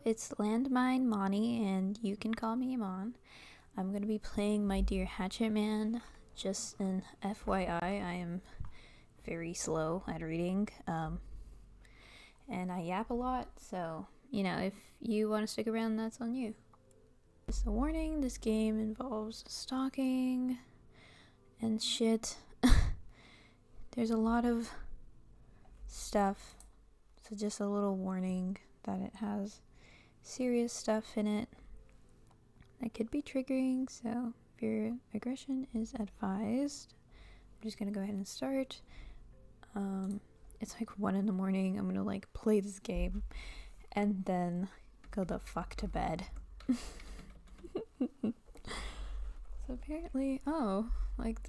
it's Landmine Monty, and you can call me Mon. I'm going to be playing my Dear Hatchet Man. Just an FYI, I am very slow at reading, and I yap a lot, so, if you want to stick around, that's on you. Just a warning, this game involves stalking and shit. There's a lot of stuff, so just a little warning that it has serious stuff in it that could be triggering, so your aggression is advised. I'm just gonna go ahead and start. It's like 1 a.m. I'm gonna play this game and then go the fuck to bed. So apparently,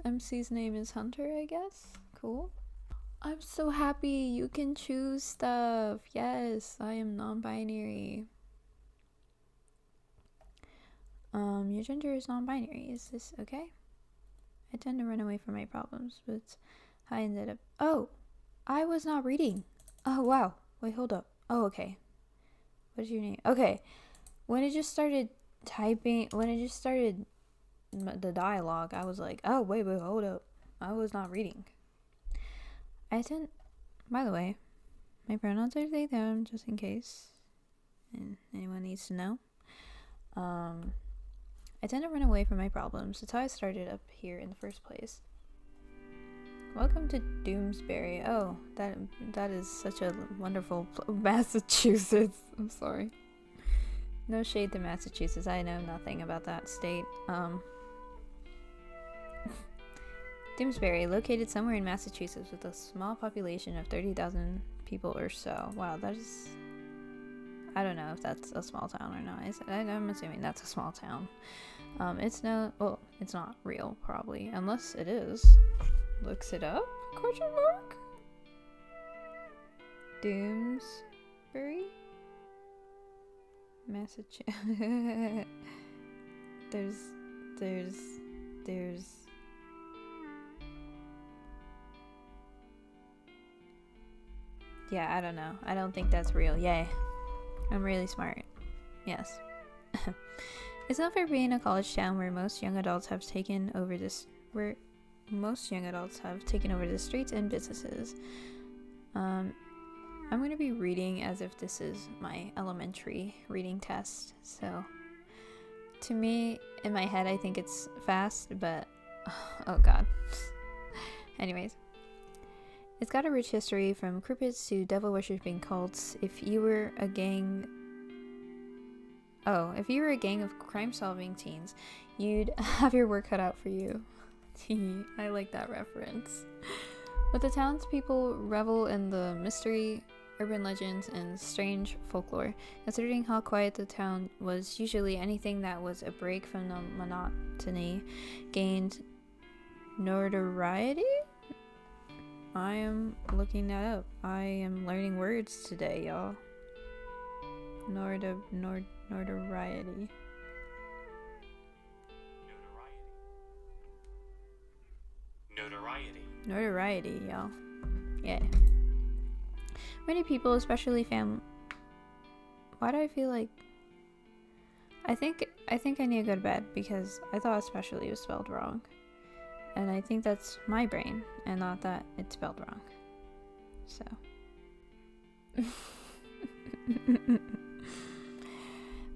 MC's name is Hunter, I guess. Cool. I'm so happy you can choose stuff. Yes, I am non-binary. Your gender is non-binary. Is this okay? I tend to run away from my problems, but I ended up... Oh! I was not reading. Oh, wow. Wait, hold up. Oh, okay. What is your name? Okay. When it just started the dialogue, I was like, oh, wait, hold up. I was not reading. By the way, my pronouns are they, them, just in case and anyone needs to know. I tend to run away from my problems. That's how I started up here in the first place. Welcome to Doomsbury. Oh, that is such a wonderful Massachusetts. I'm sorry. No shade to Massachusetts. I know nothing about that state. Doomsbury, located somewhere in Massachusetts with a small population of 30,000 people or so. Wow, that is... I don't know if that's a small town or not. I'm assuming that's a small town. It's not real, probably. Unless it is. Looks it up? Question mark? Doomsbury? Massachusetts. There's yeah, I don't know. I don't think that's real. Yay. I'm really smart. Yes. It's not for being a college town where most young adults have taken over the streets and businesses. I'm going to be reading as if this is my elementary reading test. So, to me, in my head, I think it's fast, but oh god. Anyways. It's got a rich history from cryptids to devil-worshipping cults. If you were a gang of crime-solving teens, you'd have your work cut out for you. I like that reference. But the townspeople revel in the mystery, urban legends, and strange folklore. Considering how quiet the town was, usually anything that was a break from the monotony gained notoriety? I am looking that up. I am learning words today, y'all. Notoriety. Notoriety, y'all. Yeah. Many people, especially why do I feel like... I think I need to go to bed because I thought especially was spelled wrong. And I think that's my brain, and not that it's spelled wrong. So.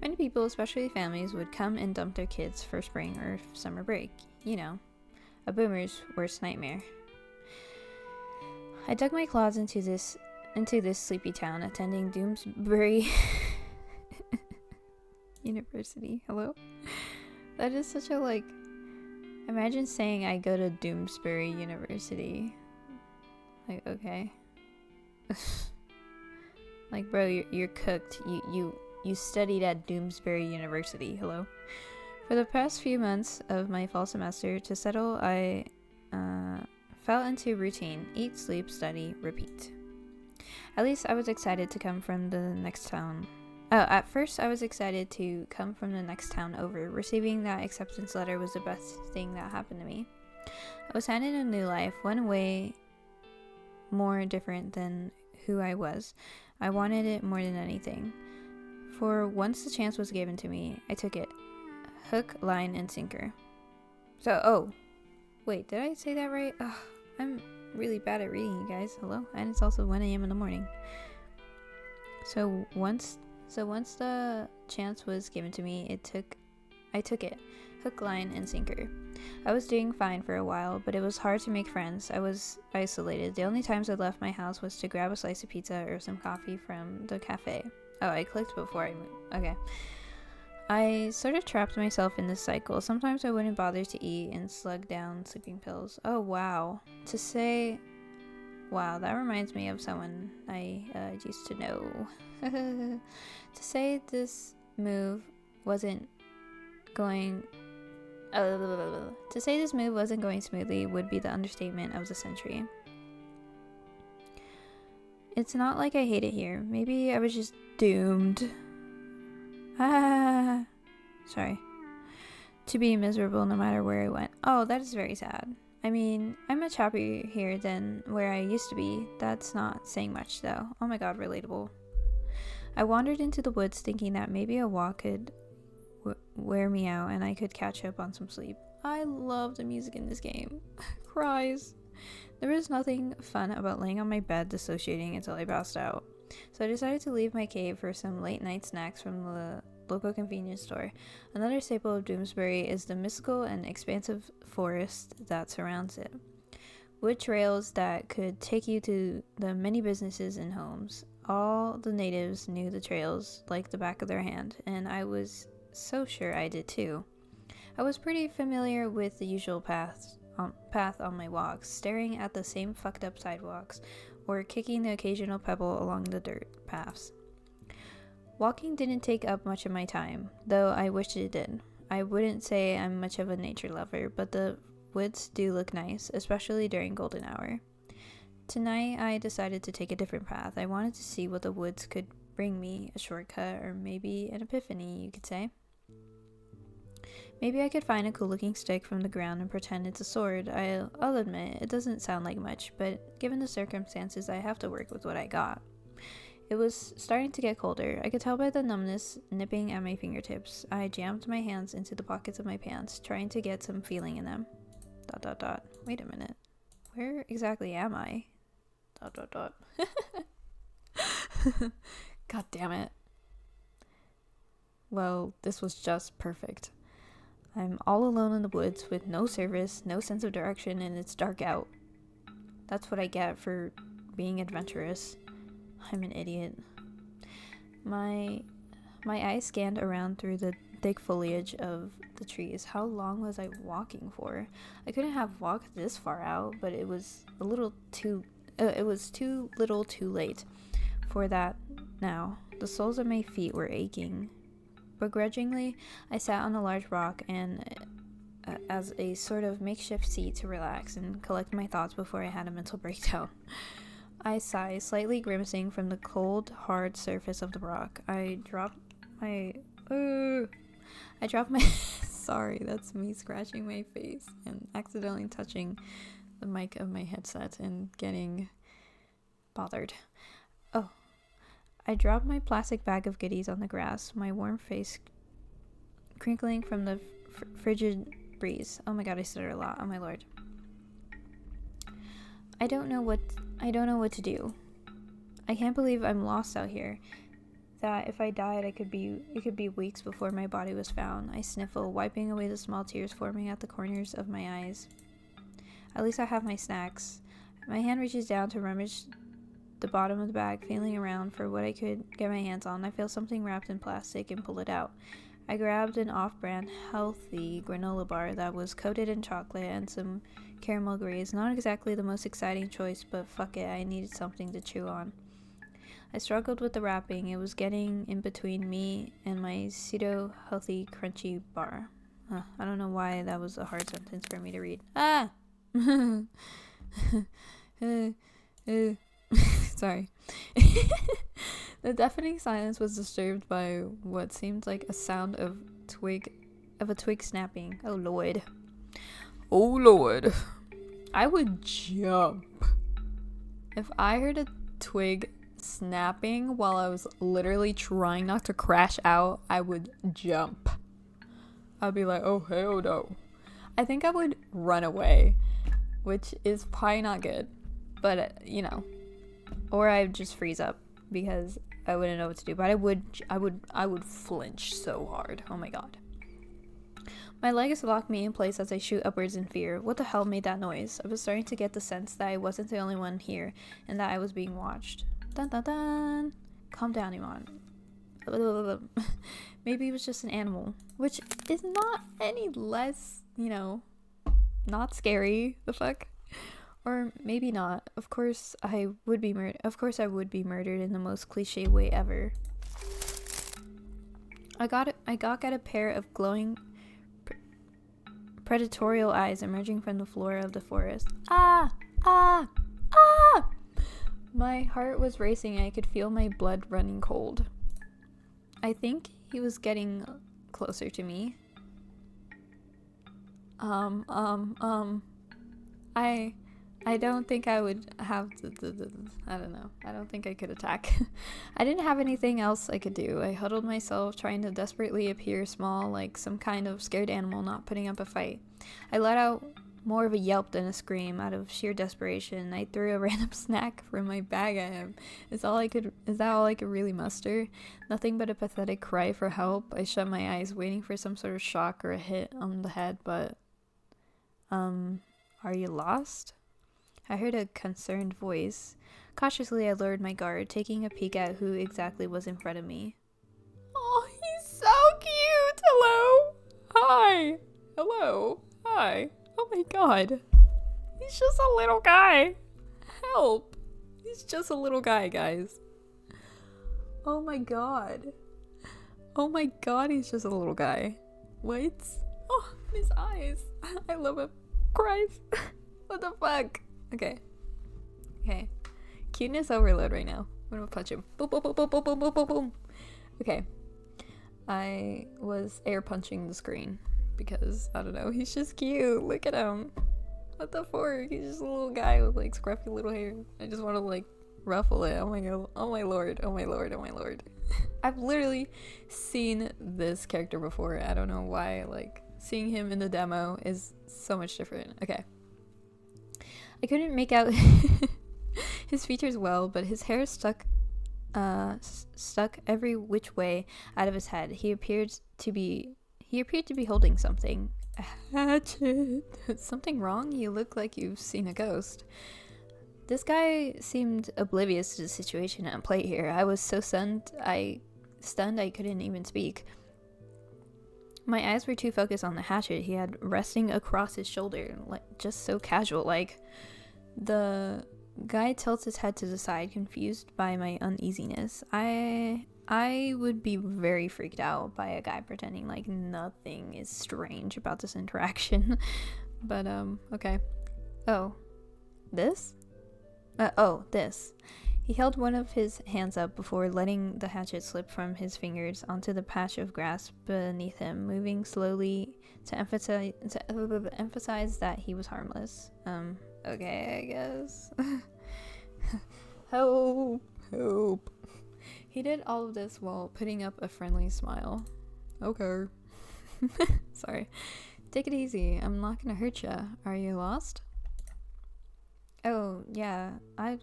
Many people, especially families, would come and dump their kids for spring or summer break. You know, a boomer's worst nightmare. I dug my claws into this sleepy town, attending Doomsbury University. Hello? That is such a, imagine saying I go to Doomsbury University. Okay. Bro, you're cooked. You studied at Doomsbury University. Hello? For the past few months of my fall semester, to settle, I fell into routine. Eat, sleep, study, repeat. At least I was excited to come from the next town. At first I was excited to come from the next town over. Receiving that acceptance letter was the best thing that happened to me. I was handed a new life, one way more different than who I was. I wanted it more than anything. For once the chance was given to me, I took it. Hook, line, and sinker. So, oh. Wait, did I say that right? Ugh, I'm really bad at reading, you guys. Hello? And it's also 1 a.m. in the morning. So once the chance was given to me, I took it. Hook, line, and sinker. I was doing fine for a while, but it was hard to make friends. I was isolated. The only times I left my house was to grab a slice of pizza or some coffee from the cafe. Oh, I clicked before I moved. Okay. I sort of trapped myself in this cycle. Sometimes I wouldn't bother to eat and slug down sleeping pills. Oh, wow. Wow, that reminds me of someone I used to know. To say this move wasn't going smoothly would be the understatement of the century. It's not like I hate it here. Maybe I was just doomed. Sorry. To be miserable no matter where I went. Oh, that is very sad. I mean, I'm much happier here than where I used to be. That's not saying much, though. Oh my god, relatable. I wandered into the woods thinking that maybe a walk could wear me out and I could catch up on some sleep. I love the music in this game. Cries. There was nothing fun about laying on my bed dissociating until I passed out. So I decided to leave my cave for some late night snacks from the local convenience store. Another staple of Doomsbury is the mystical and expansive forest that surrounds it. Wood trails that could take you to the many businesses and homes. All the natives knew the trails like the back of their hand, and I was so sure I did too. I was pretty familiar with the usual path on my walks, staring at the same fucked up sidewalks, or kicking the occasional pebble along the dirt paths. Walking didn't take up much of my time, though I wished it did. I wouldn't say I'm much of a nature lover, but the woods do look nice, especially during golden hour. Tonight, I decided to take a different path. I wanted to see what the woods could bring me, a shortcut, or maybe an epiphany, you could say. Maybe I could find a cool-looking stick from the ground and pretend it's a sword. I'll admit, it doesn't sound like much, but given the circumstances, I have to work with what I got. It was starting to get colder. I could tell by the numbness nipping at my fingertips. I jammed my hands into the pockets of my pants, trying to get some feeling in them. ... Wait a minute. Where exactly am I? ... God damn it. Well, this was just perfect. I'm all alone in the woods with no service, no sense of direction, and it's dark out. That's what I get for being adventurous. I'm an idiot. My eyes scanned around through the thick foliage of the trees. How long was I walking for? I couldn't have walked this far out, but it was too little too late for that now. The soles of my feet were aching. Begrudgingly, I sat on a large rock and as a sort of makeshift seat to relax and collect my thoughts before I had a mental breakdown. I sighed, slightly grimacing from the cold, hard surface of the rock. I dropped my sorry, that's me scratching my face and accidentally touching the mic of my headset and getting bothered. Oh. I dropped my plastic bag of goodies on the grass, my warm face crinkling from the frigid breeze. Oh my god, I stutter a lot. Oh my lord. I don't know what to do. I can't believe I'm lost out here. That if I died, it could be weeks before my body was found. I sniffle, wiping away the small tears forming at the corners of my eyes. At least I have my snacks. My hand reaches down to rummage the bottom of the bag, feeling around for what I could get my hands on. I feel something wrapped in plastic and pull it out. I grabbed an off-brand healthy granola bar that was coated in chocolate and some caramel glaze. Not exactly the most exciting choice, but fuck it, I needed something to chew on. I struggled with the wrapping. It was getting in between me and my pseudo-healthy crunchy bar. I don't know why that was a hard sentence for me to read. Ah! Sorry. The deafening silence was disturbed by what seemed like a sound of a twig snapping. Oh lord. Oh lord. I would jump if I heard a twig snapping while I was literally trying not to crash out, I would jump. I'd be like, oh hell no. I think I would run away, which is probably not good, but you know, or I'd just freeze up because I wouldn't know what to do. But I would flinch so hard. Oh my god. My legs lock me in place as I shoot upwards in fear. What the hell made that noise? I was starting to get the sense that I wasn't the only one here and that I was being watched. Dun dun dun. Calm down, Iman. Maybe it was just an animal, which is not any less, you know, not scary. The fuck? Or maybe not. Of course I would be murdered in the most cliche way ever. I got at a pair of glowing predatorial eyes emerging from the floor of the forest. Ah! Ah! Ah! My heart was racing and I could feel my blood running cold. I think he was getting closer to me. I don't think I would have I don't know. I don't think I could attack. I didn't have anything else I could do. I huddled myself, trying to desperately appear small, like some kind of scared animal not putting up a fight. I let out more of a yelp than a scream out of sheer desperation. I threw a random snack from my bag at him. Is that all I could really muster? Nothing but a pathetic cry for help. I shut my eyes, waiting for some sort of shock or a hit on the head, but are you lost? I heard a concerned voice. Cautiously, I lowered my guard, taking a peek at who exactly was in front of me. Oh, he's so cute! Hello! Hi! Hello! Hi! Oh my god. He's just a little guy. Help! He's just a little guy, guys. Oh my god. Oh my god, he's just a little guy. What? Oh, his eyes. I love him. Cries. What the fuck? Okay. Okay. Cuteness overload right now. I'm gonna punch him. Boom, boom, boom, boom, boom, boom, boom, boom, boom. Okay. I was air punching the screen because, I don't know, he's just cute. Look at him. What the fork? He's just a little guy with like scruffy little hair. I just want to like ruffle it. Oh my god. Oh my lord. Oh my lord. Oh my lord. I've literally seen this character before. I don't know why. Like, seeing him in the demo is so much different. Okay. I couldn't make out his features well, but his hair stuck every which way out of his head. He appeared to be holding something. A hatchet. Something wrong? You look like you've seen a ghost. This guy seemed oblivious to the situation at play here. I was so stunned I couldn't even speak. My eyes were too focused on the hatchet he had resting across his shoulder, like just so casual. Like, the guy tilts his head to the side, confused by my uneasiness. I would be very freaked out by a guy pretending like nothing is strange about this interaction. But okay. Oh, this? This. He held one of his hands up before letting the hatchet slip from his fingers onto the patch of grass beneath him, moving slowly to emphasize that he was harmless. Okay, I guess. Help! Help! He did all of this while putting up a friendly smile. Okay. Sorry. Take it easy. I'm not gonna hurt ya. Are you lost? Oh, yeah. I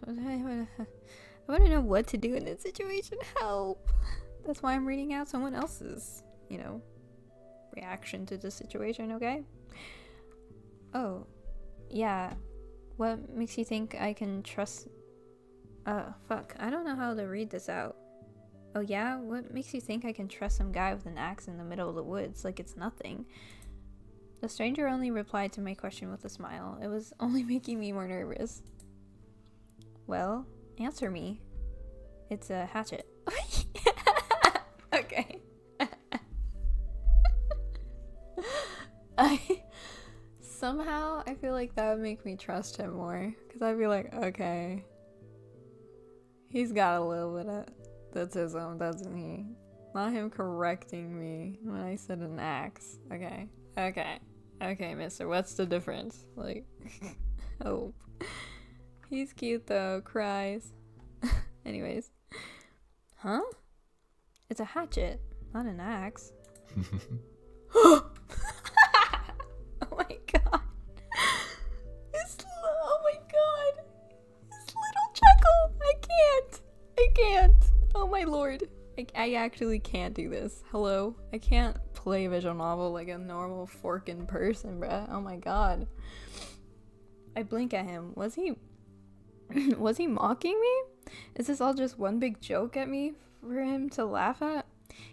want to know what to do in this situation. Help! That's why I'm reading out someone else's, you know, reaction to the situation, okay? Oh, yeah. What makes you think I can trust... fuck. I don't know how to read this out. Oh, yeah? What makes you think I can trust some guy with an axe in the middle of the woods like it's nothing? The stranger only replied to my question with a smile. It was only making me more nervous. Well, answer me. It's a hatchet. Okay. Somehow I feel like that would make me trust him more, because I'd be like, okay, he's got a little bit of the tism, doesn't he? Not him correcting me when I said an axe. Okay, mister, what's the difference? Like, oh, he's cute though, cries. Anyways. Huh? It's a hatchet, not an axe. Oh my god. Oh my god. This little chuckle. I can't. Oh my lord. I actually can't do this. Hello? I can't play a visual novel like a normal forking person, bruh. Oh my god. I blink at him. Was he mocking me? Is this all just one big joke at me for him to laugh at?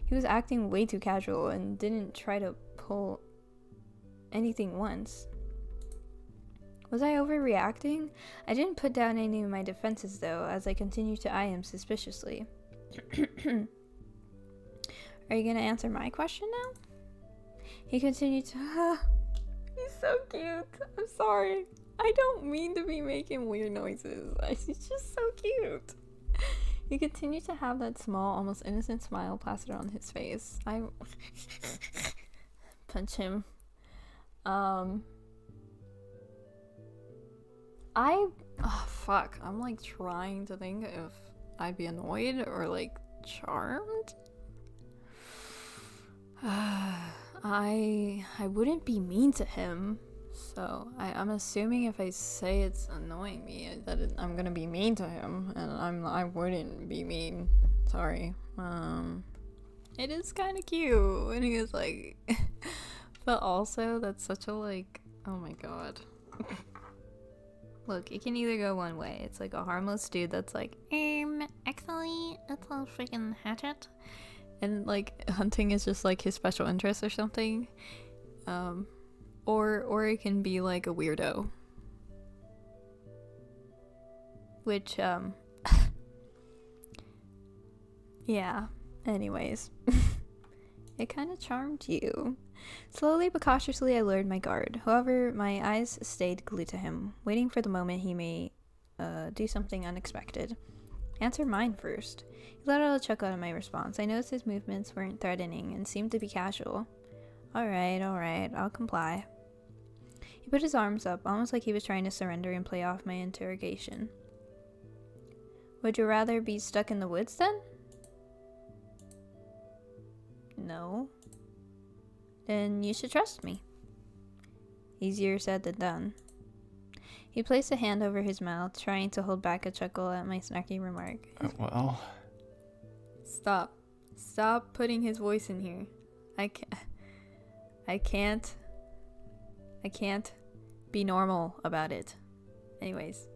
He was acting way too casual and didn't try to pull anything once. Was I overreacting? I didn't put down any of my defenses though, as I continued to eye him suspiciously. Are you gonna answer my question now? He continued to He's so cute. I'm sorry. I don't mean to be making weird noises. He's just so cute. He continued to have that small, almost innocent smile plastered on his face. I punch him. Fuck. I'm like trying to think if I'd be annoyed or like charmed. I wouldn't be mean to him. So I'm assuming if I say it's annoying me that I'm gonna be mean to him, and I wouldn't be mean. Sorry. It is kind of cute, and he was like, but also that's such a like, oh my god. Look, it can either go one way. It's like a harmless dude that's like, actually, it's a freaking hatchet, and like hunting is just like his special interest or something. Or it can be like a weirdo. Which, yeah, anyways. It kind of charmed you. Slowly but cautiously I lowered my guard. However, my eyes stayed glued to him, waiting for the moment he may do something unexpected. Answer mine first. He let out a chuckle at my response. I noticed his movements weren't threatening and seemed to be casual. Alright, I'll comply. He put his arms up, almost like he was trying to surrender and play off my interrogation. Would you rather be stuck in the woods then? No. Then you should trust me. Easier said than done. He placed a hand over his mouth, trying to hold back a chuckle at my snarky remark. Well... Stop putting his voice in here. I can't be normal about it. Anyways.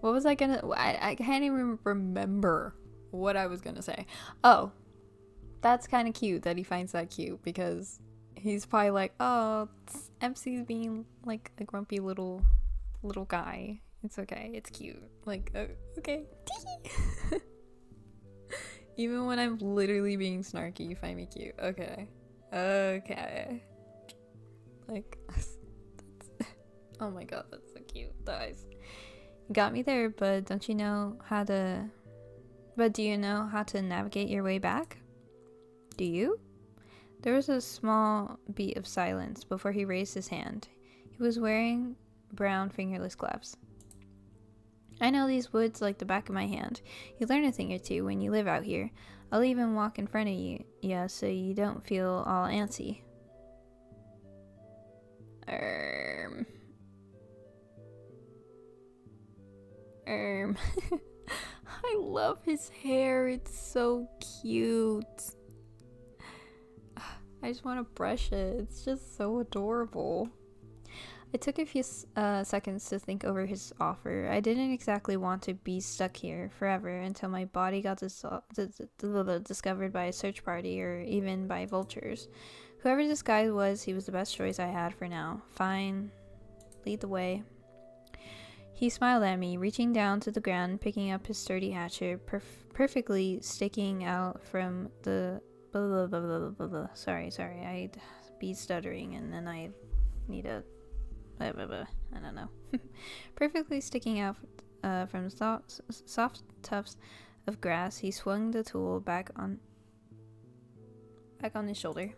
What was I gonna... I can't even remember what I was gonna say. Oh. That's kind of cute that he finds that cute, because he's probably like, oh, MC's being like a grumpy little guy. It's okay. It's cute. Like, okay. Even when I'm literally being snarky, you find me cute. Okay. Like, oh my god, that's so cute. Guys. You got me there, but do you know how to navigate your way back? Do you? There was a small beat of silence before he raised his hand. He was wearing brown fingerless gloves. I know these woods like the back of my hand. You learn a thing or two when you live out here. I'll even walk in front of you, so you don't feel all antsy. I love his hair. It's so cute. I just want to brush it. It's just so adorable. I took a few seconds to think over his offer. I didn't exactly want to be stuck here forever until my body got discovered by a search party or even by vultures. Whoever this guy was, he was the best choice I had for now. Fine. Lead the way. He smiled at me, reaching down to the ground, picking up his sturdy hatchet, perfectly sticking out from the... Sorry, I'd be stuttering and then I need a... I don't know. Perfectly sticking out from soft tufts of grass, he swung the tool back on his shoulder.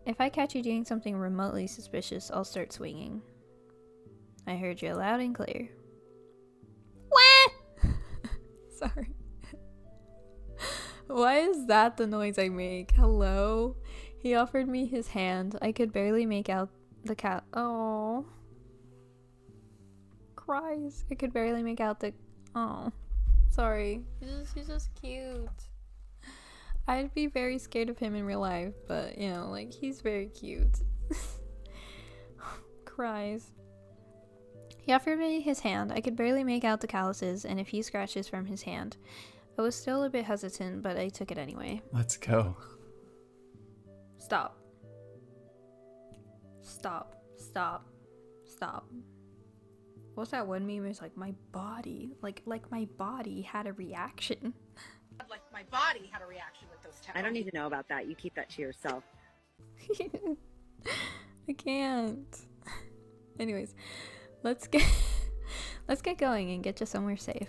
If I catch you doing something remotely suspicious, I'll start swinging. I heard you loud and clear. Wah! Sorry. Why is that the noise I make? Hello? He offered me his hand. I could barely make out the cat. Oh. Cries. I could barely make out the... Oh. Sorry. He's just cute. I'd be very scared of him in real life, but, you know, like, he's very cute. Cries. He offered me his hand. I could barely make out the calluses and a few scratches from his hand. I was still a bit hesitant, but I took it anyway. Let's go. Stop. Stop. Stop. Stop. What's that one meme? It's like, my body. Like my body had a reaction. Like my body had a reaction with those tattoos. I don't need to know about that. You keep that to yourself. I can't. Anyways, let's get going and get you somewhere safe.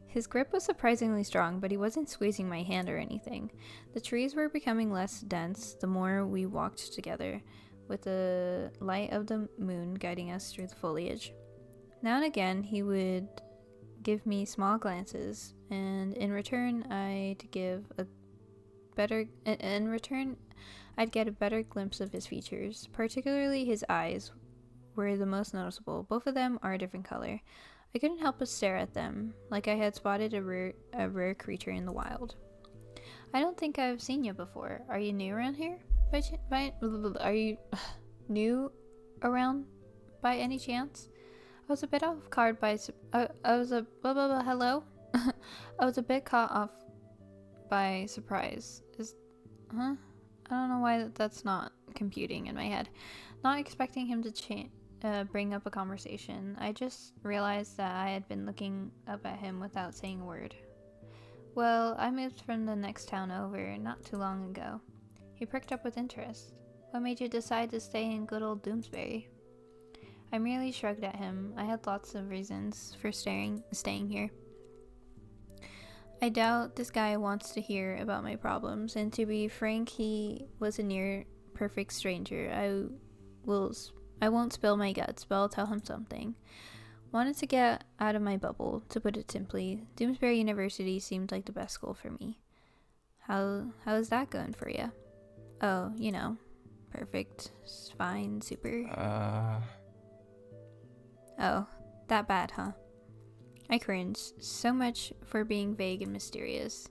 His grip was surprisingly strong, but he wasn't squeezing my hand or anything. The trees were becoming less dense the more we walked together, with the light of the moon guiding us through the foliage. Now and again, he would give me small glances, and in return, I'd get a better glimpse of his features. Particularly his eyes were the most noticeable. Both of them are a different color. I couldn't help but stare at them, like I had spotted a rare creature in the wild. I don't think I've seen you before. Are you new around here? Are you new around by any chance? I was a bit off guard by hello? I was a bit caught off by surprise. I don't know why that's not computing in my head. Not expecting him to bring up a conversation. I just realized that I had been looking up at him without saying a word. Well, I moved from the next town over not too long ago. He pricked up with interest. What made you decide to stay in good old Doomsbury? I merely shrugged at him. I had lots of reasons for staying here. I doubt this guy wants to hear about my problems, and to be frank, he was a near perfect stranger. I won't spill my guts, but I'll tell him something. Wanted to get out of my bubble, to put it simply. Doomsbury University seemed like the best school for me. How is that going for you? Oh, you know, perfect, fine, super. Oh, that bad, huh? I cringed. So much for being vague and mysterious.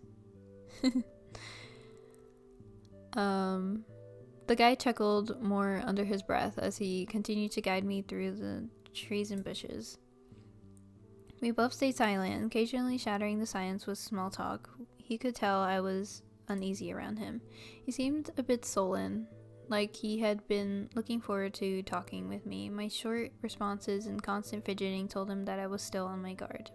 The guy chuckled more under his breath as he continued to guide me through the trees and bushes. We both stayed silent, occasionally shattering the silence with small talk. He could tell I was uneasy around him. He seemed a bit sullen, like he had been looking forward to talking with me. My short responses and constant fidgeting told him that I was still on my guard.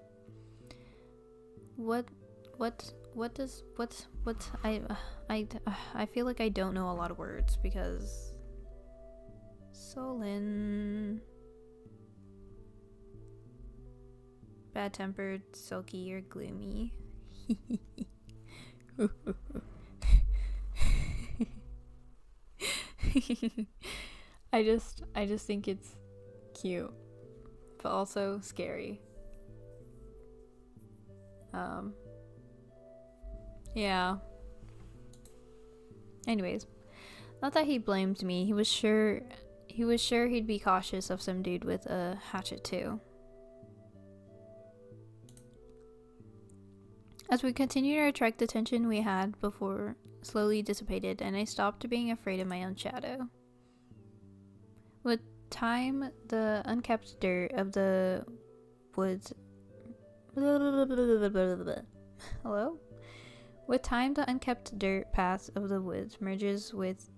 I feel like I don't know a lot of words because sullen, bad-tempered, sulky, or gloomy. I just think it's cute, but also scary. Yeah. Anyways, not that he blamed me. He was sure he'd be cautious of some dude with a hatchet too. As we continued our trek, the tension we had before slowly dissipated, and I stopped being afraid of my own shadow. With time, the unkept dirt of the woods... Hello? With time, the unkept dirt path of the woods merges with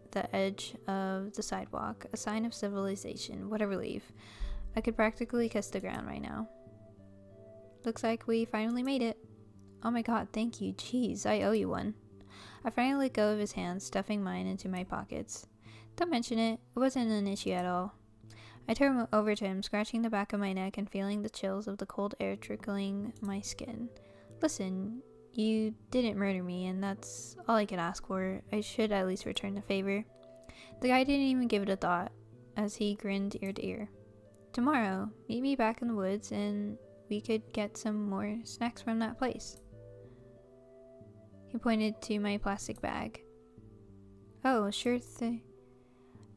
the edge of the sidewalk, a sign of civilization. What a relief. I could practically kiss the ground right now. Looks like we finally made it. Oh my god, thank you. Jeez, I owe you one. I finally let go of his hand, stuffing mine into my pockets. Don't mention it. It wasn't an issue at all. I turned over to him, scratching the back of my neck and feeling the chills of the cold air trickling my skin. Listen, You didn't murder me, and that's all I could ask for. I should at least return the favor. The guy didn't even give it a thought, as he grinned ear to ear. Tomorrow, meet me back in the woods, and we could get some more snacks from that place. He pointed to my plastic bag. Oh, sure thing.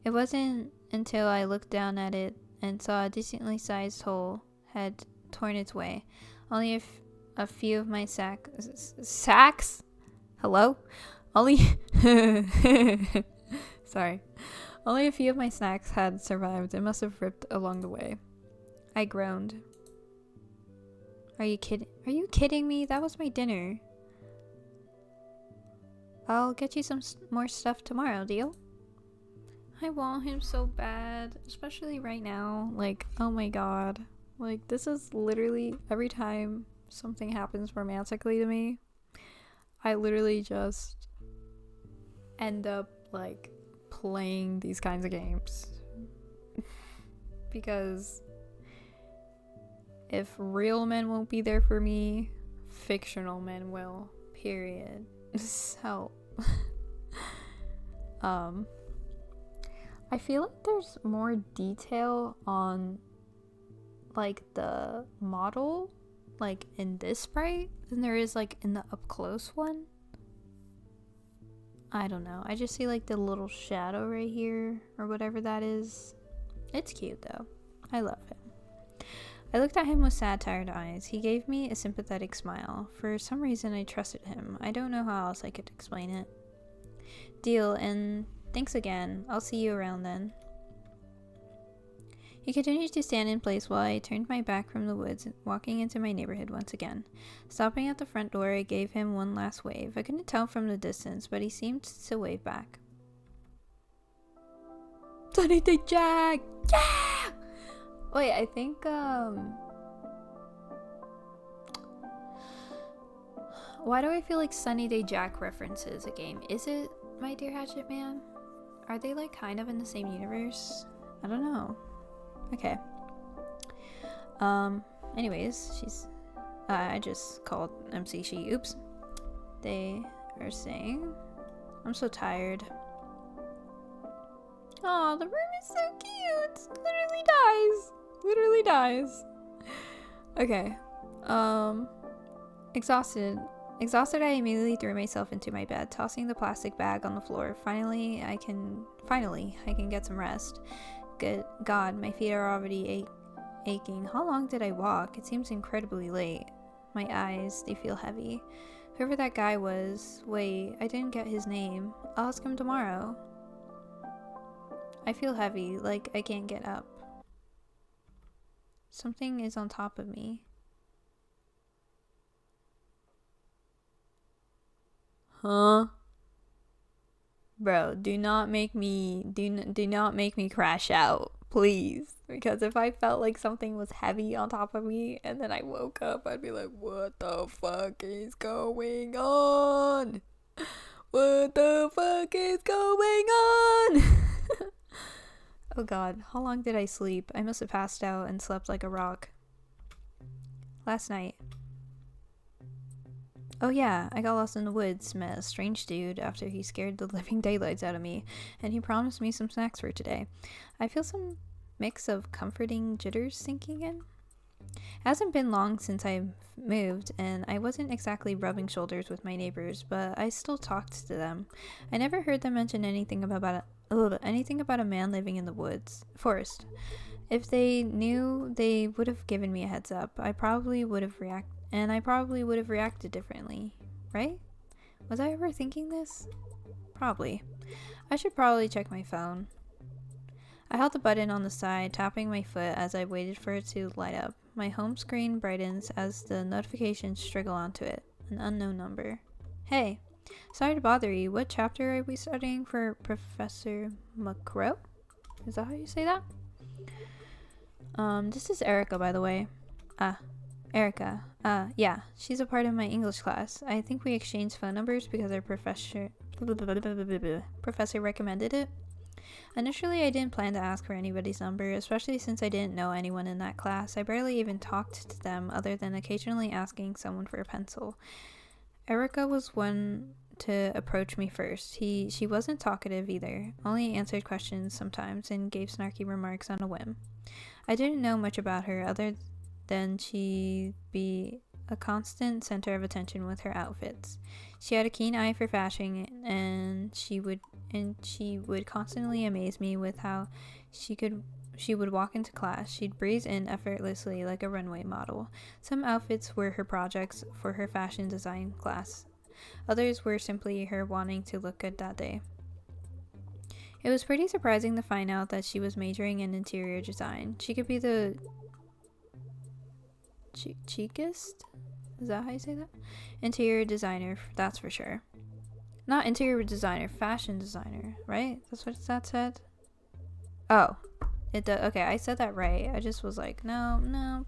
It wasn't until I looked down at it and saw a decently sized hole had torn its way. Only a few of my sacks? Hello? Only sorry. Only a few of my snacks had survived. It must have ripped along the way. I groaned. Are you kidding me? That was my dinner. I'll get you some more stuff tomorrow, deal? I want him so bad, especially right now. Like, oh my god. Like, this is literally every time something happens romantically to me, I literally just end up, like, playing these kinds of games. Because if real men won't be there for me, fictional men will. Period. So, I feel like there's more detail on, like, the model, like, in this sprite than there is, like, in the up close one. I don't know. I just see, like, the little shadow right here, or whatever that is. It's cute, though. I love him. I looked at him with sad, tired eyes. He gave me a sympathetic smile. For some reason, I trusted him. I don't know how else I could explain it. Deal, and thanks again. I'll see you around then. He continued to stand in place while I turned my back from the woods, walking into my neighborhood once again. Stopping at the front door, I gave him one last wave. I couldn't tell from the distance, but he seemed to wave back. Sunny Day Jack! Yeah! Wait, I think, why do I feel like Sunny Day Jack references a game? Is it My Dear Hatchet Man? Are they, like, kind of in the same universe? I don't know. Okay. Anyways, she's, I just called MC she. Oops. They are saying, I'm so tired. Oh, the room is so cute. Literally dies. Literally dies. Okay. Exhausted, I immediately threw myself into my bed, tossing the plastic bag on the floor. Finally, I can get some rest. Good God, my feet are already aching. How long did I walk? It seems incredibly late. My eyes, they feel heavy. Whoever that guy was, wait, I didn't get his name. I'll ask him tomorrow. I feel heavy, like I can't get up. Something is on top of me. Huh? Bro, do not make me crash out, please. Because if I felt like something was heavy on top of me and then I woke up, I'd be like, what the fuck is going on? What the fuck is going on? Oh god, how long did I sleep? I must have passed out and slept like a rock. Last night. Oh yeah, I got lost in the woods, met a strange dude after he scared the living daylights out of me, and he promised me some snacks for today. I feel some mix of comforting jitters sinking in. It hasn't been long since I moved, and I wasn't exactly rubbing shoulders with my neighbors, but I still talked to them. I never heard them mention anything about a man living in the forest. If they knew, they would have given me a heads up. I probably would have reacted differently, right? Was I overthinking this? Probably. I should probably check my phone. I held the button on the side, tapping my foot as I waited for it to light up. My home screen brightens as the notifications striggle onto it. An unknown number. Hey, sorry to bother you. What chapter are we studying for Professor McCrow? Is that how you say that? This is Erica, by the way. Erica. Yeah, she's a part of my English class. I think we exchanged phone numbers because our professor recommended it. Initially, I didn't plan to ask for anybody's number, especially since I didn't know anyone in that class. I barely even talked to them other than occasionally asking someone for a pencil. Erica was one to approach me first. She wasn't talkative either, only answered questions sometimes and gave snarky remarks on a whim. I didn't know much about her other than she'd be a constant center of attention with her outfits. She had a keen eye for fashion, and she would constantly amaze me with how she would walk into class. She'd breeze in effortlessly like a runway model. Some outfits were her projects for her fashion design class. Others were simply her wanting to look good that day. It was pretty surprising to find out that she was majoring in interior design. She could be the cheekest? Is that how you say that? Interior designer, that's for sure. Not interior designer, fashion designer, right? That's what that said? Oh. It does. Okay, I said that right. I just was like, no,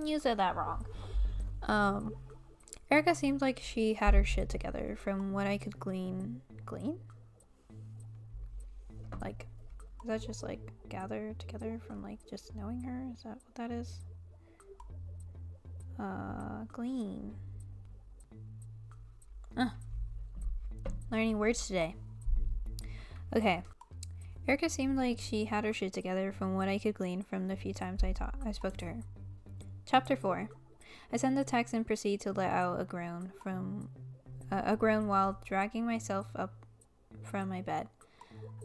you said that wrong. Erica seemed like she had her shit together from what I could glean. Glean? Like, is that just like gather together from like just knowing her? Is that what that is? Glean. Learning words today. Okay. Erica seemed like she had her shit together from what I could glean from the few times I spoke to her. Chapter 4. I send the text and proceed to let out a groan while dragging myself up from my bed.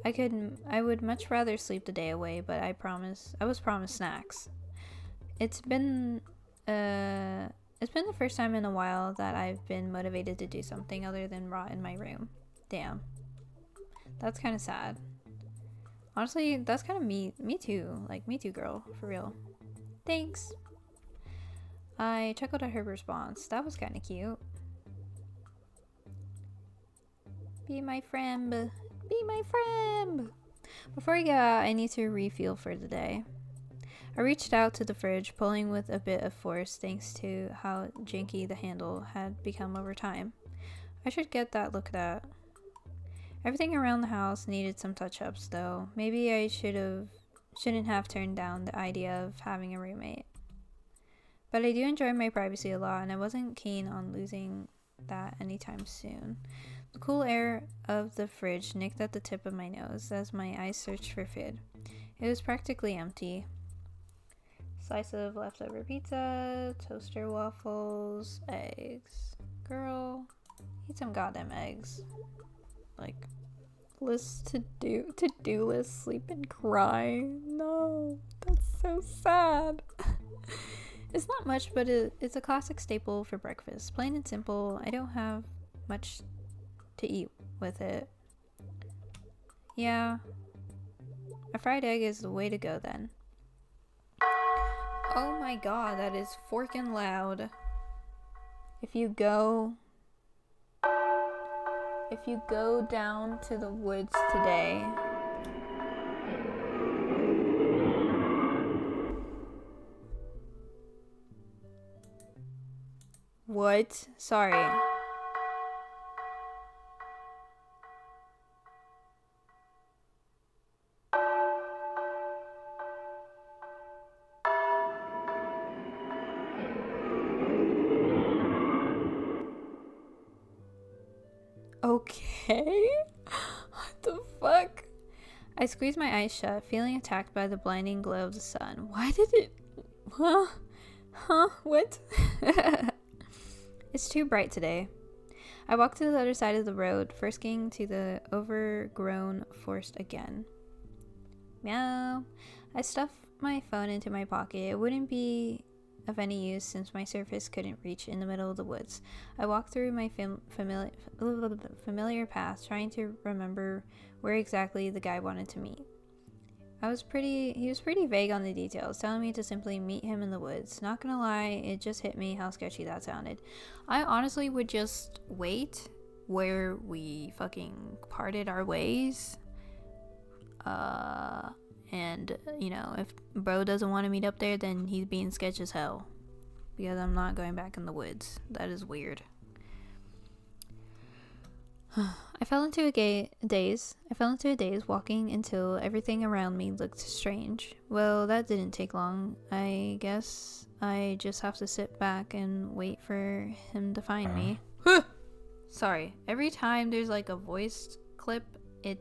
I would much rather sleep the day away, but I was promised snacks. It's been the first time in a while that I've been motivated to do something other than rot in my room. Damn. That's kind of sad. Honestly, that's kind of me too. Like, me too, girl. For real. Thanks. I chuckled at her response. That was kind of cute. Be my friend. Be my friend. Before I go out, I need to refuel for the day. I reached out to the fridge, pulling with a bit of force thanks to how janky the handle had become over time. I should get that looked at. Everything around the house needed some touch-ups, though. Maybe I shouldn't have turned down the idea of having a roommate. But I do enjoy my privacy a lot, and I wasn't keen on losing that anytime soon. The cool air of the fridge nicked at the tip of my nose as my eyes searched for food. It was practically empty. Slice of leftover pizza, toaster waffles, eggs. Girl, eat some goddamn eggs. Like, to-do list, sleep and cry. No, that's so sad. It's not much, but it's a classic staple for breakfast. Plain and simple. I don't have much to eat with it. Yeah, a fried egg is the way to go then. Oh my god, that is forkin' loud. If you go down to the woods today, what? Sorry. Okay? What the fuck? I squeezed my eyes shut, feeling attacked by the blinding glow of the sun. Why did it... What? It's too bright today. I walked to the other side of the road, frisking to the overgrown forest again. Meow. I stuffed my phone into my pocket. It wouldn't be of any use since my surface couldn't reach in the middle of the woods. I walked through my familiar path, trying to remember where exactly the guy wanted to meet. He was pretty vague on the details, telling me to simply meet him in the woods. Not gonna lie, it just hit me how sketchy that sounded. I honestly would just wait where we fucking parted our ways. And, you know, if bro doesn't want to meet up there, then he's being sketch as hell. Because I'm not going back in the woods. That is weird. I fell into a daze walking until everything around me looked strange. Well, that didn't take long. I guess I just have to sit back and wait for him to find me. Sorry. Every time there's like a voice clip, it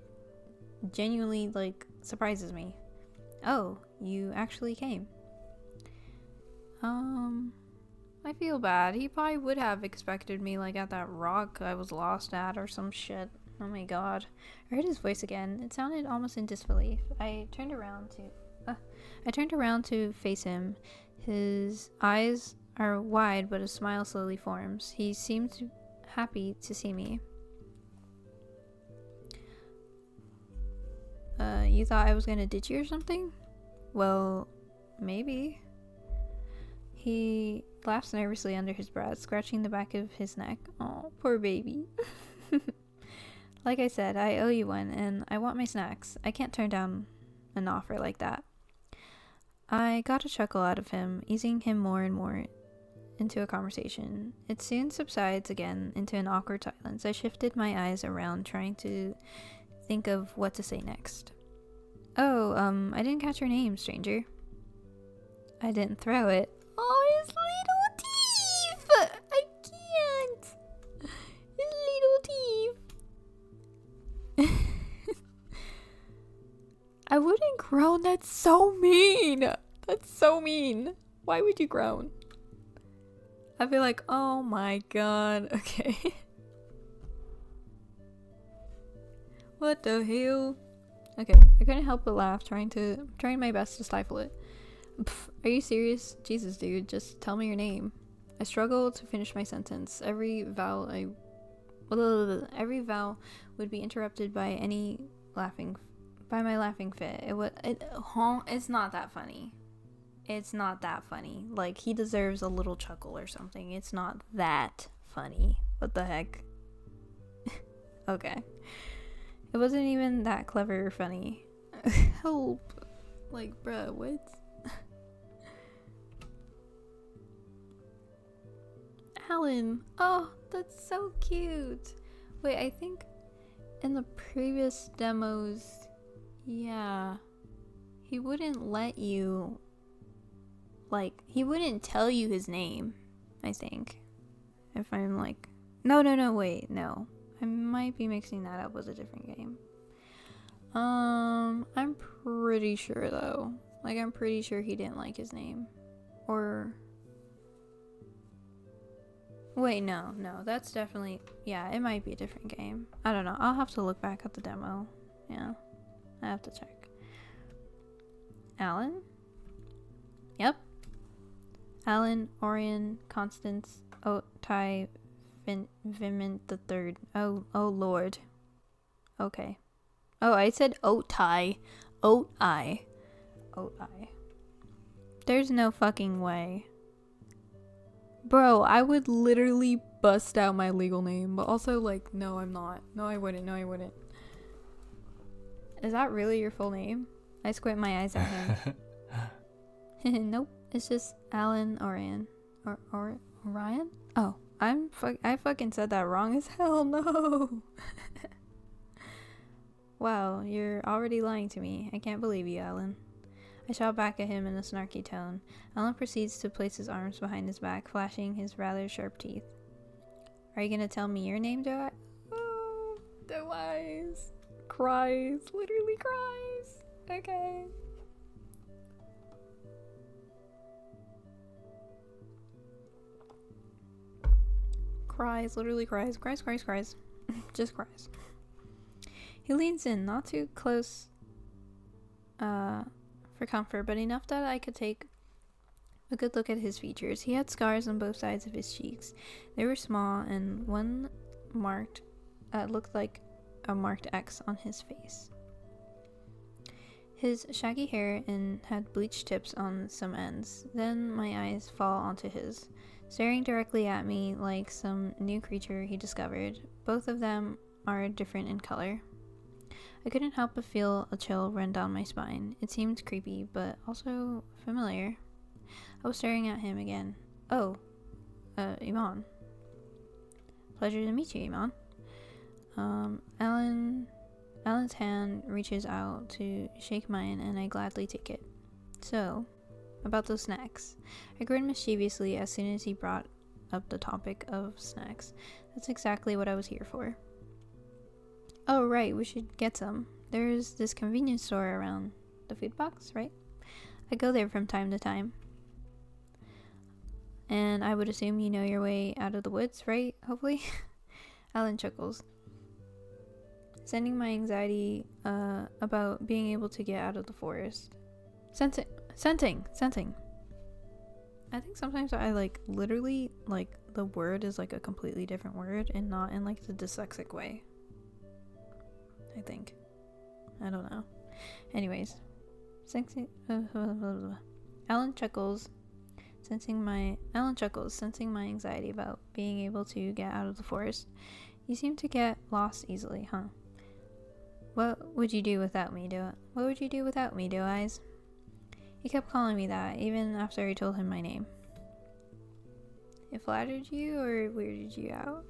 genuinely like surprises me. Oh, you actually came. I feel bad. He probably would have expected me like at that rock I was lost at or some shit. Oh my god. I heard his voice again. It sounded almost in disbelief. I turned around to face him. His eyes are wide, but a smile slowly forms. He seemed happy to see me. You thought I was gonna ditch you or something? Well, maybe. He laughs nervously under his breath, scratching the back of his neck. Oh, poor baby. Like I said, I owe you one, and I want my snacks. I can't turn down an offer like that. I got a chuckle out of him, easing him more and more into a conversation. It soon subsides again into an awkward silence. I shifted my eyes around, trying to think of what to say next. Oh, I didn't catch your name, stranger. I didn't throw it. Oh, his little teeth! I can't! His little teeth. I wouldn't groan. That's so mean. That's so mean. Why would you groan? I'd be like, oh my god. Okay. What the hell? Okay, I couldn't help but laugh, trying my best to stifle it. Pff, are you serious? Jesus, dude, just tell me your name. I struggled to finish my sentence. Every vowel would be interrupted by my laughing fit. It's not that funny. It's not that funny. Like, he deserves a little chuckle or something. It's not that funny. What the heck? Okay. It wasn't even that clever or funny. Help. Like, bruh, what? Alan. Oh, that's so cute. Wait, I think in the previous demos, yeah, he wouldn't let you, like, he wouldn't tell you his name, I think. If I'm like, no, wait, no. I might be mixing that up with a different game. I'm pretty sure though. Like, I'm pretty sure he didn't like his name. Or... Wait, no, that's definitely... Yeah, it might be a different game. I don't know. I'll have to look back at the demo. Yeah, I have to check. Alan? Yep. Alan, Orion, Constance, Otai, Vimint the Third. Oh lord. Okay. Oh, I said Otai. Otai. There's no fucking way. Bro, I would literally bust out my legal name, but also, like, no, I'm not. No, I wouldn't. Is that really your full name? I squint my eyes at him. Nope, it's just Alan Orion. Orion? Oh, I fucking said that wrong as hell, no! Wow, you're already lying to me. I can't believe you, Alan. I shout back at him in a snarky tone. Alan proceeds to place his arms behind his back, flashing his rather sharp teeth. Are you gonna tell me your name, Joe? Oh, the eyes. Cries. Literally cries. Okay. Cries. Literally cries. Cries. Just cries. He leans in, not too close for comfort, but enough that I could take a good look at his features. He had scars on both sides of his cheeks. They were small, and one looked like a marked X on his face. His shaggy hair had bleached tips on some ends. Then my eyes fall onto his, staring directly at me like some new creature he discovered. Both of them are different in color. I couldn't help but feel a chill run down my spine. It seemed creepy, but also familiar. I was staring at him again. Oh, Iman. Pleasure to meet you, Iman. Alan's hand reaches out to shake mine, and I gladly take it. So, about those snacks. I grinned mischievously as soon as he brought up the topic of snacks. That's exactly what I was here for. Oh, right, we should get some. There's this convenience store around the food box, right? I go there from time to time. And I would assume you know your way out of the woods, right? Hopefully. Alan chuckles. Sending my anxiety about being able to get out of the forest. Scenting. I think sometimes I literally the word is like a completely different word and not in like the dyslexic way. I think. I don't know. Anyways. Alan chuckles, sensing my anxiety about being able to get out of the forest. You seem to get lost easily, huh? What would you do without me, Do Eyes? He kept calling me that, even after I told him my name. It flattered you or weirded you out?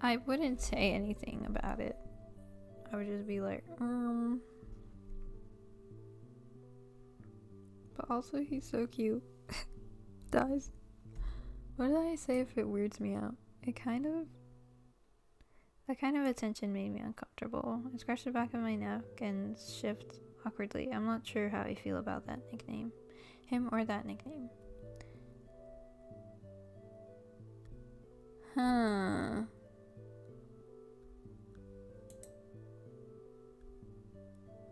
I wouldn't say anything about it. I would just be like, But also, he's so cute. Dies. What did I say if it weirds me out? That kind of attention made me uncomfortable. I scratched the back of my neck and shift awkwardly. I'm not sure how I feel about that nickname. Him or that nickname. Huh.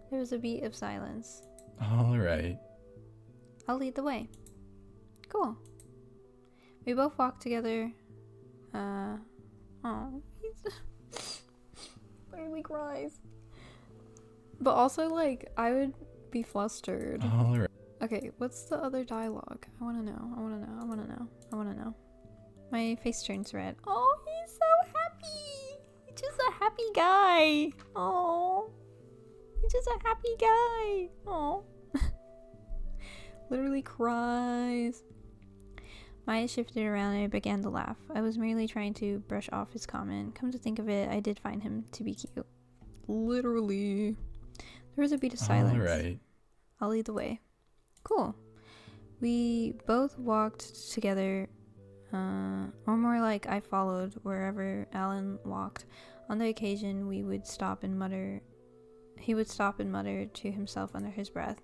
There was a beat of silence. Alright. I'll lead the way. Cool. We both walked together. He's literally cries. But also, I would be flustered. Alright. Okay, what's the other dialogue? I wanna know. My face turns red. Oh, he's so happy! He's just a happy guy. Oh. He's just a happy guy. Oh. Literally cries. My eyes shifted around and I began to laugh. I was merely trying to brush off his comment. Come to think of it, I did find him to be cute. Literally. There was a beat of silence. Alright. I'll lead the way. Cool. We both walked together, or more like I followed wherever Alan walked. On the occasion, he would stop and mutter to himself under his breath.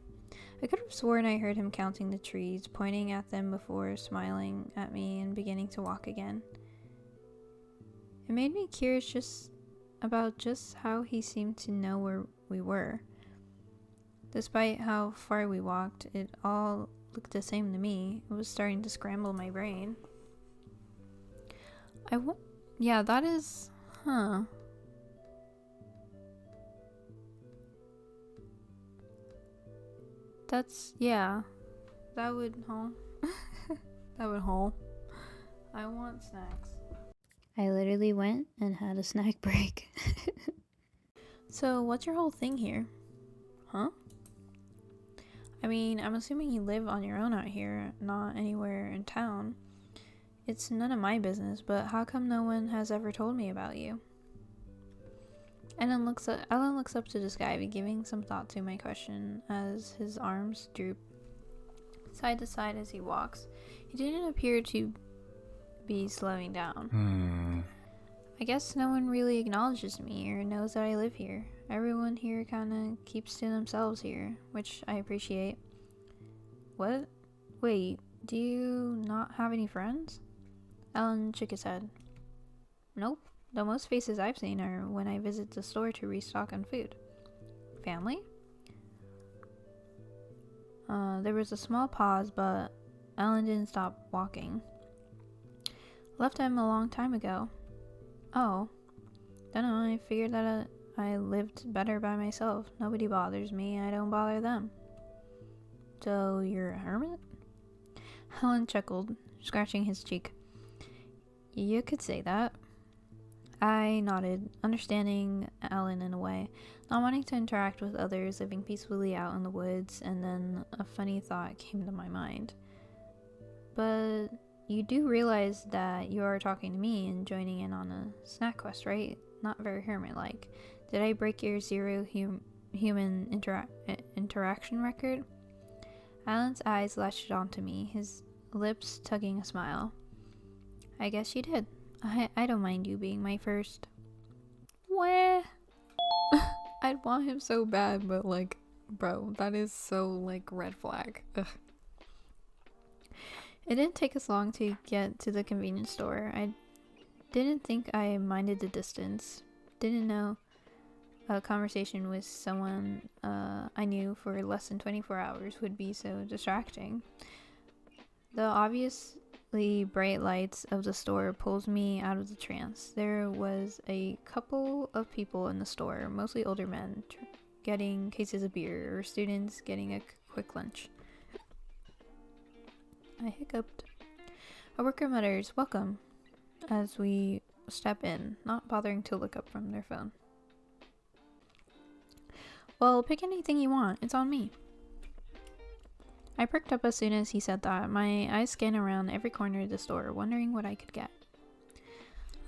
I could have sworn I heard him counting the trees, pointing at them before smiling at me and beginning to walk again. It made me curious about how he seemed to know where we were. Despite how far we walked, it all looked the same to me. It was starting to scramble my brain. Yeah, that is... Huh. That's... Yeah. That would... That would I want snacks. I literally went and had a snack break. So, what's your whole thing here? Huh? I mean, I'm assuming you live on your own out here, not anywhere in town. It's none of my business, but how come no one has ever told me about you? Alan looks up to the sky, giving some thought to my question as his arms droop side to side as he walks. He didn't appear to be slowing down. I guess no one really acknowledges me or knows that I live here. Everyone here kind of keeps to themselves here, which I appreciate. What? Wait, do you not have any friends? Alan shook his head. Nope. The most faces I've seen are when I visit the store to restock on food. Family? There was a small pause, but Alan didn't stop walking. Left him a long time ago. Oh. Dunno, I figured that I lived better by myself. Nobody bothers me, I don't bother them. So, you're a hermit? Alan chuckled, scratching his cheek. You could say that. I nodded, understanding Alan in a way, not wanting to interact with others, living peacefully out in the woods, and then a funny thought came to my mind. But you do realize that you are talking to me and joining in on a snack quest, right? Not very hermit-like. Did I break your zero human interaction record? Alan's eyes latched onto me, his lips tugging a smile. I guess you did. I don't mind you being my first. Wah. I'd want him so bad, but like, bro, that is so like red flag. Ugh. It didn't take us long to get to the convenience store. I didn't think I minded the distance. Didn't know a conversation with someone I knew for less than 24 hours would be so distracting. The obviously bright lights of the store pulls me out of the trance. There was a couple of people in the store, mostly older men, getting cases of beer, or students getting a quick lunch. I hiccuped. A worker mutters, "Welcome," as we step in, not bothering to look up from their phone. "Well, pick anything you want. It's on me." I perked up as soon as he said that. My eyes scanned around every corner of the store, wondering what I could get.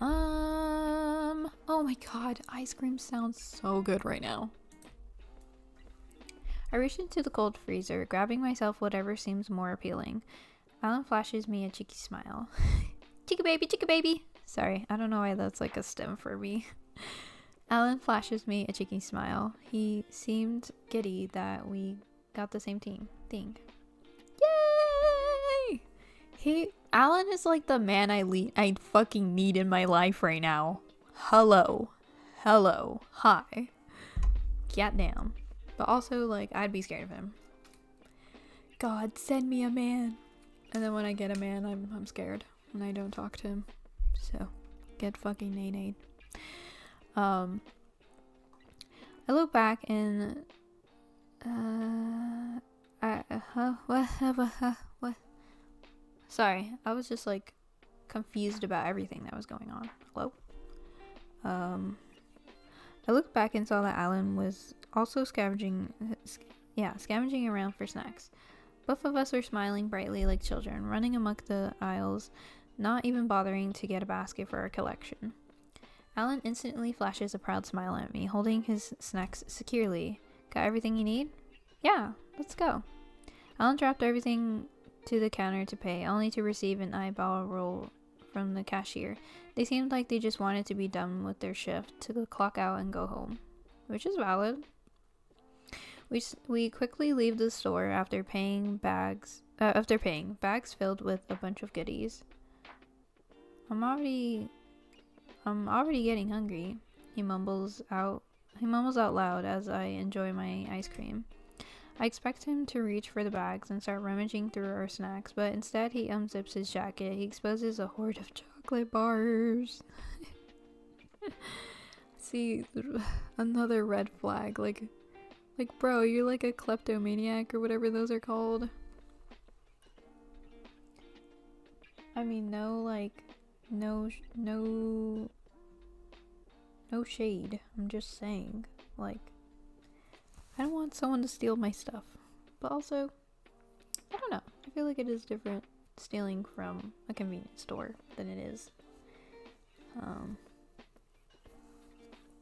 Oh my god, ice cream sounds so good right now. I reached into the cold freezer, grabbing myself whatever seems more appealing. Alan flashes me a cheeky smile. Cheeky baby. Sorry, I don't know why that's like a stem for me. Alan flashes me a cheeky smile. He seemed giddy that we got the same thing. Yay! Alan is like the man I fucking need in my life right now. Hello. Hi. Goddamn. But also, like, I'd be scared of him. God, send me a man. And then when I get a man, I'm scared. And I don't talk to him. So, get fucking nay. I look back and what? Sorry, I was just like confused about everything that was going on. Hello? I looked back and saw that Alan was also scavenging around for snacks. Both of us were smiling brightly like children, running amok the aisles, not even bothering to get a basket for our collection. Alan instantly flashes a proud smile at me, holding his snacks securely. Got everything you need? Yeah, let's go. Alan dropped everything to the counter to pay, only to receive an eyeball roll from the cashier. They seemed like they just wanted to be done with their shift, to clock out and go home. Which is valid. We quickly leave the store after paying bags filled with a bunch of goodies. I'm already getting hungry, he mumbles out loud as I enjoy my ice cream. I expect him to reach for the bags and start rummaging through our snacks, but instead he unzips his jacket. He exposes a hoard of chocolate bars. See, another red flag. Like, bro, you're like a kleptomaniac or whatever those are called. I mean, no shade. I'm just saying, like, I don't want someone to steal my stuff. But also, I don't know. I feel like it is different stealing from a convenience store than it is,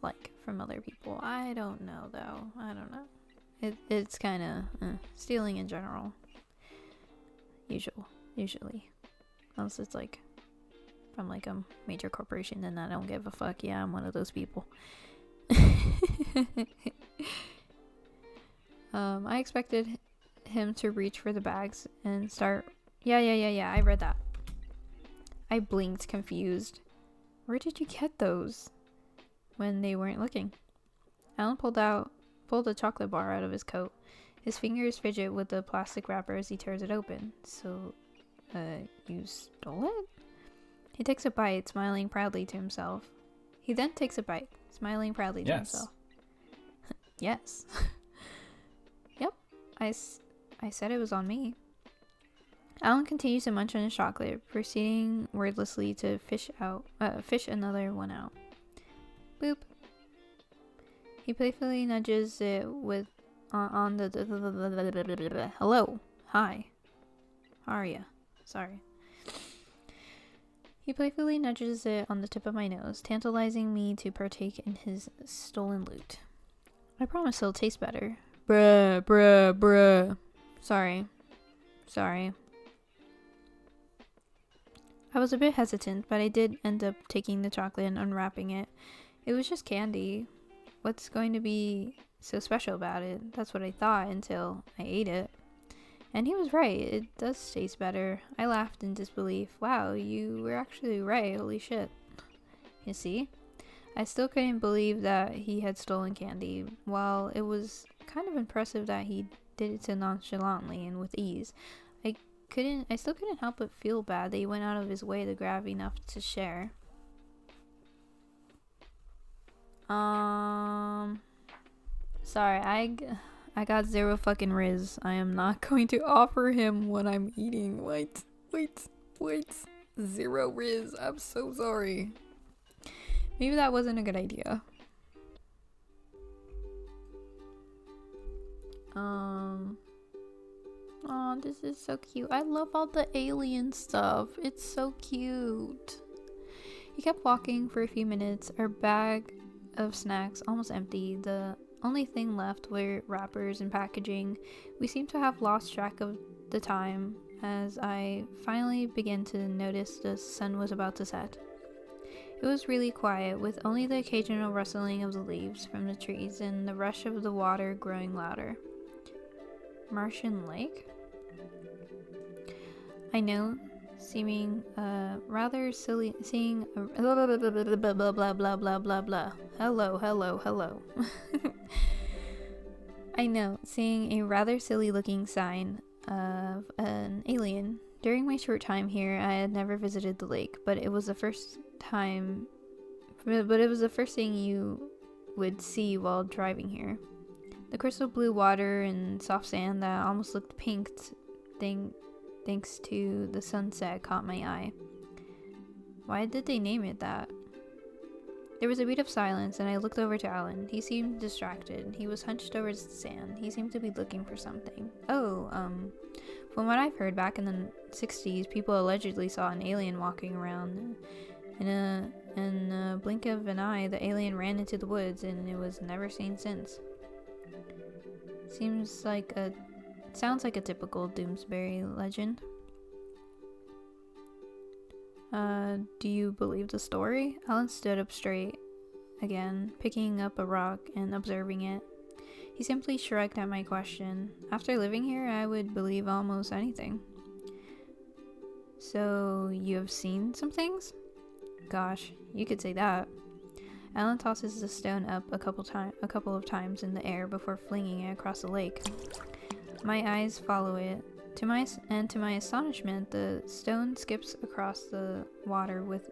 like, from other people. I don't know, though. I don't know. It's kind of stealing in general. Usually. Unless it's, like, from, like, a major corporation, then I don't give a fuck. Yeah, I'm one of those people. I expected him to reach for the bags and start... Yeah, I read that. I blinked, confused. Where did you get those? When they weren't looking. Alan pulled a chocolate bar out of his coat. His fingers fidget with the plastic wrapper as he tears it open. So, you stole it? He takes a bite, smiling proudly to himself. He then takes a bite, smiling proudly to himself. Yes. Yep, I said it was on me. Alan continues to munch on his chocolate, proceeding wordlessly to fish another one out. Boop. He playfully nudges it with on the hello, hi, how are ya? Sorry. He playfully nudges it on the tip of my nose, tantalizing me to partake in his stolen loot. I promise it'll taste better. Bruh. Sorry. I was a bit hesitant, but I did end up taking the chocolate and unwrapping it. It was just candy. What's going to be so special about it? That's what I thought until I ate it. And he was right, it does taste better. I laughed in disbelief. Wow, you were actually right, holy shit. You see? I still couldn't believe that he had stolen candy. While it was kind of impressive that he did it so nonchalantly and with ease, I still couldn't help but feel bad that he went out of his way to grab enough to share. Sorry, I got 0 fucking riz. I am not going to offer him what I'm eating. Wait. 0 riz. I'm so sorry. Maybe that wasn't a good idea. Oh, this is so cute. I love all the alien stuff. It's so cute. He kept walking for a few minutes, our bag of snacks almost empty. The only thing left were wrappers and packaging. We seemed to have lost track of the time as I finally began to notice the sun was about to set. It was really quiet, with only the occasional rustling of the leaves from the trees and the rush of the water growing louder. Martian Lake? I know, seeming rather silly, seeing blah blah blah blah blah blah blah blah blah blah. Hello. I know, seeing a rather silly looking sign of an alien. During my short time here, I had never visited the lake, but it was the first thing you would see while driving here. The crystal blue water and soft sand that almost looked pink thanks to the sunset caught my eye. Why did they name it that? There was a beat of silence, and I looked over to Alan. He seemed distracted. He was hunched over the sand. He seemed to be looking for something. From what I've heard, back in the 60s, people allegedly saw an alien walking around. In a blink of an eye, the alien ran into the woods, and it was never seen since. Sounds like a typical Doomsbury legend. Do you believe the story? Alan stood up straight again, picking up a rock and observing it. He simply shrugged at my question. After living here, I would believe almost anything. So, you have seen some things? Gosh, you could say that. Alan tosses the stone up a couple of times in the air before flinging it across the lake. My eyes follow it. To my astonishment, the stone skips across the water with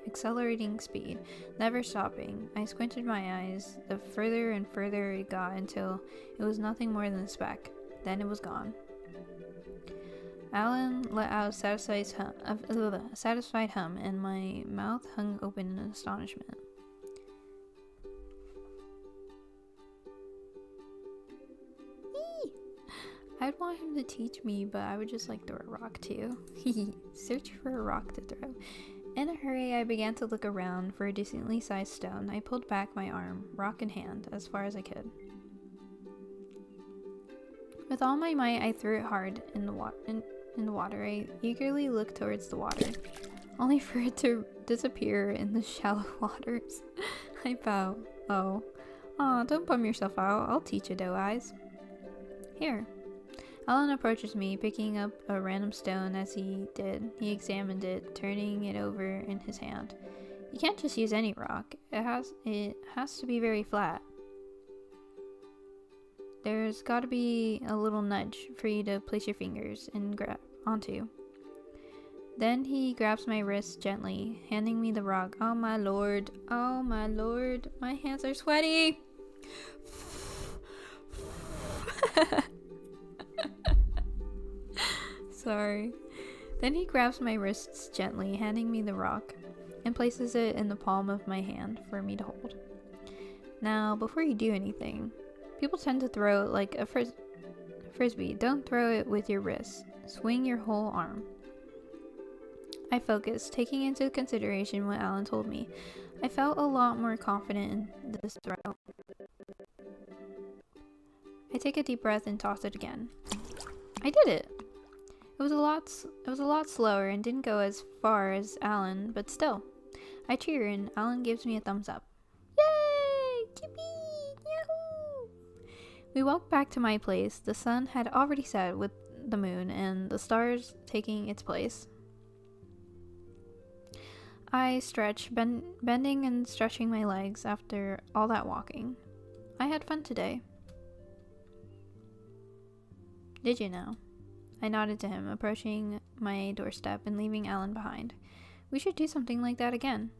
accelerating speed, never stopping. I squinted my eyes. The further and further it got until it was nothing more than a speck. Then it was gone. Alan let out a satisfied hum, and my mouth hung open in astonishment. I'd want him to teach me, but I would just like throw a rock too. Search for a rock to throw. In a hurry, I began to look around for a decently sized stone. I pulled back my arm, rock in hand, as far as I could. With all my might, I threw it hard in the water. I eagerly looked towards the water, only for it to disappear in the shallow waters. I bow. Oh, don't bum yourself out. I'll teach you, Doe Eyes. Here. Alan approaches me, picking up a random stone. As he did, he examined it, turning it over in his hand. You can't just use any rock. It has to be very flat. There's got to be a little nudge for you to place your fingers and grab onto. Then he grabs my wrist gently, handing me the rock. Oh my lord, my hands are sweaty. Sorry. Then he grabs my wrists gently, handing me the rock, and places it in the palm of my hand for me to hold. Now, before you do anything, people tend to throw it like a frisbee. Don't throw it with your wrist. Swing your whole arm. I focused, taking into consideration what Alan told me. I felt a lot more confident in this throw. I take a deep breath and toss it again. I did it! It It was a lot slower and didn't go as far as Alan, but still. I cheer and Alan gives me a thumbs up. Yay! Yippee! Yahoo! We walked back to my place. The sun had already set with the moon and the stars taking its place. I stretch, bending and stretching my legs after all that walking. I had fun today. Did you know? I nodded to him, approaching my doorstep and leaving Alan behind. We should do something like that again.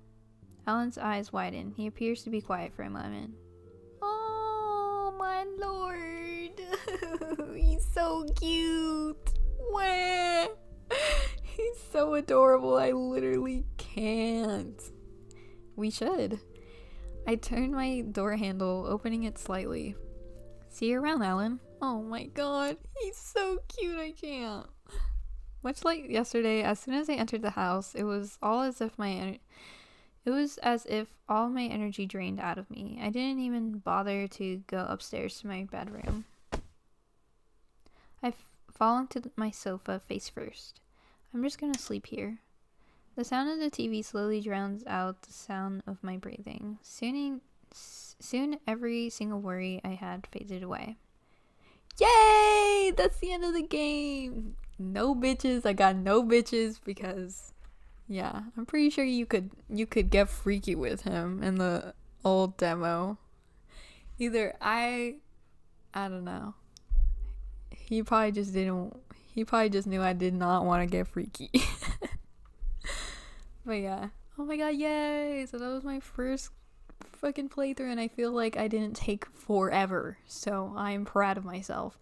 Alan's eyes widen. He appears to be quiet for a moment. Oh, my lord. He's so cute. Wah. He's so adorable. I literally can't. We should. I turned my door handle, opening it slightly. See you around, Alan. Oh my god. He's so cute. I can't. Much like yesterday, as soon as I entered the house, it was as if all my energy drained out of me. I didn't even bother to go upstairs to my bedroom. I fall onto my sofa face first. I'm just gonna sleep here. The sound of the TV slowly drowns out the sound of my breathing. Soon every single worry I had faded away. Yay! That's the end of the game! No bitches. I got no bitches because, yeah, I'm pretty sure you could get freaky with him in the old demo. Either I don't know. He probably just knew I did not want to get freaky. But yeah. Oh my god, yay! So that was my first fucking playthrough and I feel like I didn't take forever. So I'm proud of myself.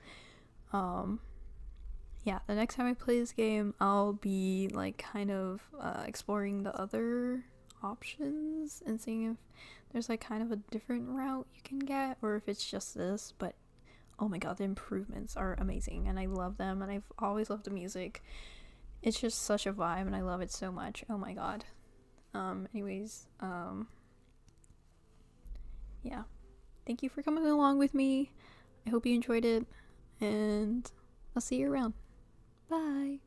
Yeah, the next time I play this game, I'll be like kind of exploring the other options and seeing if there's like kind of a different route you can get or if it's just this. But oh my god, the improvements are amazing and I love them and I've always loved the music. It's just such a vibe and I love it so much. Oh my god. Yeah. Thank you for coming along with me. I hope you enjoyed it and I'll see you around. Bye.